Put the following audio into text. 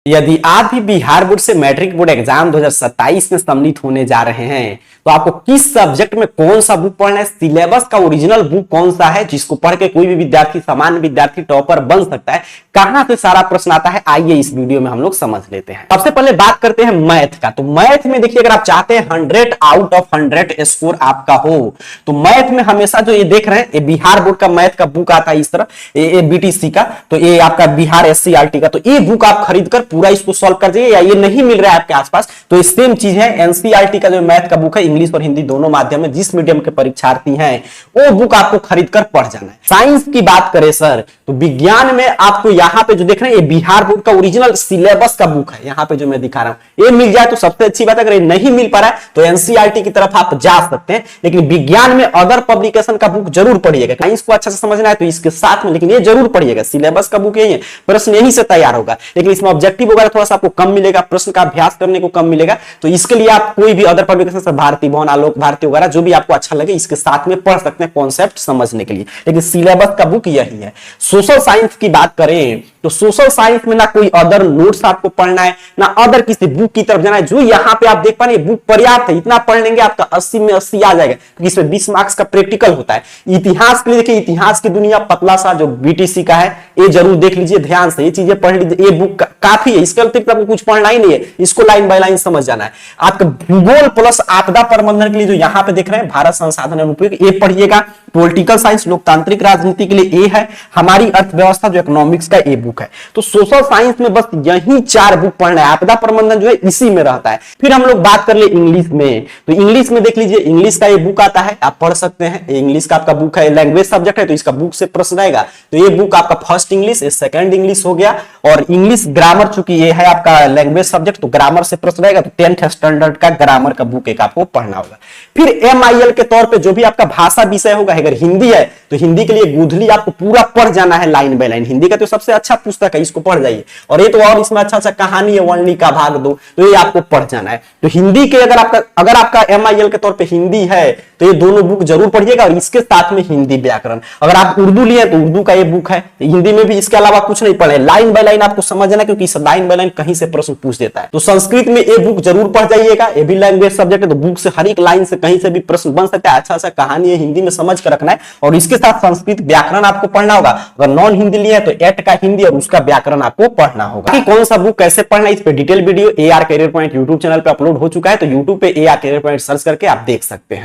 यदि आप भी बिहार बोर्ड से मैट्रिक बोर्ड एग्जाम 2027 में सम्मिलित होने जा रहे हैं तो आपको किस सब्जेक्ट में कौन सा बुक पढ़ना है, सिलेबस का ओरिजिनल बुक कौन सा है जिसको पढ़ के कोई भी विद्यार्थी, सामान्य विद्यार्थी टॉपर बन सकता है, कहां से सारा प्रश्न आता है, आइए इस वीडियो में हम लोग समझ लेते हैं। सबसे पहले बात करते हैं मैथ का। तो मैथ में देखिए, अगर आप चाहते हैं 100 आउट ऑफ 100 स्कोर आपका हो तो मैथ में हमेशा जो ये देख रहे हैं, ये बिहार बोर्ड का मैथ का बुक आता है इस तरह, ये बीटीसी का, तो ये आपका बिहार एससीईआरटी का, तो ये बुक आप खरीद कर पूरा इसको सॉल्व कर जाइए। या ये नहीं मिल रहा है आपके आसपास तो सेम चीज है, एनसीईआरटी का जो मैथ का बुक है, इंग्लिश और हिंदी दोनों माध्यम में जिस मीडियम के परीक्षार्थी हैं वो बुक आपको खरीद कर पढ़ जाना है। साइंस की बात करें सर तो विज्ञान में आपको यहाँ पे जो देख रहे हैं, ये बिहार बोर्ड का ओरिजिनल सिलेबस का बुक है, यहाँ पे जो मैं दिखा रहा हूं, ये मिल जाए तो सबसे अच्छी बात है। अगर ये नहीं मिल पा रहा है तो एनसीईआरटी की तरफ आप जा सकते हैं, लेकिन विज्ञान में अदर पब्लिकेशन का बुक जरूर पढ़िएगा। साइंस को अच्छा से समझना है तो इसके साथ में, लेकिन ये जरूर पढ़िएगा, सिलेबस का बुक यही है, प्रश्न यहीं से तैयार होगा, लेकिन इसमें ऑब्जेक्टिव वगैरह थोड़ा सा आपको कम मिलेगा, प्रश्न का अभ्यास करने को कम मिलेगा। तो इसके लिए आप कोई भी अदर पब्लिकेशन से भारती भवन, आलोक भारती वगैरह जो भी आपको अच्छा लगे इसके साथ में पढ़ सकते हैं कॉन्सेप्ट समझने के लिए, लेकिन सिलेबस का बुक यही है। सोशल साइंस की बात करें तो सोशल साइंस में ना कोई अदर नोट्स आपको पढ़ना है, ना अदर किसी बुक की तरफ जाना है। जो यहां पे आप देख पा रहे हैं बुक पर्याप्त है, इतना पढ़ लेंगे आपका 80 में 80 आ जाएगा, क्योंकि इसमें 20 मार्क्स का प्रैक्टिकल होता है। इतिहास के लिए देखिए, इतिहास की दुनिया पतला सा जो बीटीसी का है, ये जरूर देख लीजिए ध्यान से, ये चीजें पढ़ लीजिए, ये बुक काफी है, इसके अतिरिक्त आपको कुछ पढ़ना ही नहीं है, इसको लाइन बाय लाइन समझ जाना है। आपका भूगोल प्लस आपदा प्रबंधन के लिए जो यहां पे देख रहे हैं, भारत संसाधन एवं उपयोग, ये पढ़िएगा। पॉलिटिकल साइंस, लोकतांत्रिक राजनीति के लिए ये है। हमारी अर्थव्यवस्था जो इकोनॉमिक्स का ये बुक है। तो सोशल साइंस में बस यही 4 बुक पढ़ना है, आपदा प्रबंधन जो है इसी में रहता है। फिर हम लोग बात कर ले इंग्लिश में, तो इंग्लिश में देख लीजिए, इंग्लिश का ये बुक आता है, आप पढ़ सकते हैं। इंग्लिश का आपका बुक है, लैंग्वेज सब्जेक्ट है तो इसका बुक से प्रश्न आएगा। तो ये बुक आपका फर्स्ट इंग्लिश, सेकंड इंग्लिश हो गया, और इंग्लिश ग्रामर, चूंकि ये है आपका लैंग्वेज सब्जेक्ट तो ग्रामर से प्रश्न आएगा, तो 10th स्टैंडर्ड का ग्रामर का बुक एक आपको पढ़ना होगा। फिर MIL के तौर पे जो भी आपका भाषा विषय होगा, अगर हिंदी है तो हिंदी के लिए गुधली आपको पूरा पढ़ जाना है लाइन बाय लाइन। हिंदी का तो सबसे अच्छा पुस्तक है, इसको पढ़ जाइए। और ये तो और इसमें अच्छा अच्छा कहानी है, वर्णनी का भाग 2, तो ये आपको पढ़ जाना है। तो हिंदी के अगर आपका MIL के तौर पे हिंदी है तो ये दोनों बुक जरूर पढ़िएगा, और इसके साथ में हिंदी व्याकरण। अगर आप उर्दू लिए तो उर्दू का ये बुक है, हिंदी में भी इसके अलावा कुछ नहीं पढ़े, लाइन बाय लाइन आपको समझना, क्योंकि इस लाइन बाय लाइन कहीं से प्रश्न पूछ देता है। तो संस्कृत में ये बुक जरूर पढ़ जाइएगा, ये भी लैंग्वेज सब्जेक्ट है, तो बुक से हर एक लाइन से कहीं से भी प्रश्न बन सकता है। अच्छा अच्छा कहानी है, हिंदी में समझ कर रखना है, और इसके साथ संस्कृत व्याकरण आपको पढ़ना होगा। अगर नॉन हिंदी लिए तो एट का हिंदी और उसका व्याकरण आपको पढ़ना होगा। कि कौन सा बुक कैसे पढ़ना है, इस पे detail video AR career point YouTube channel पे अपलोड हो चुका है, तो यूट्यूब पे AR करियर पॉइंट सर्च करके आप देख सकते हैं।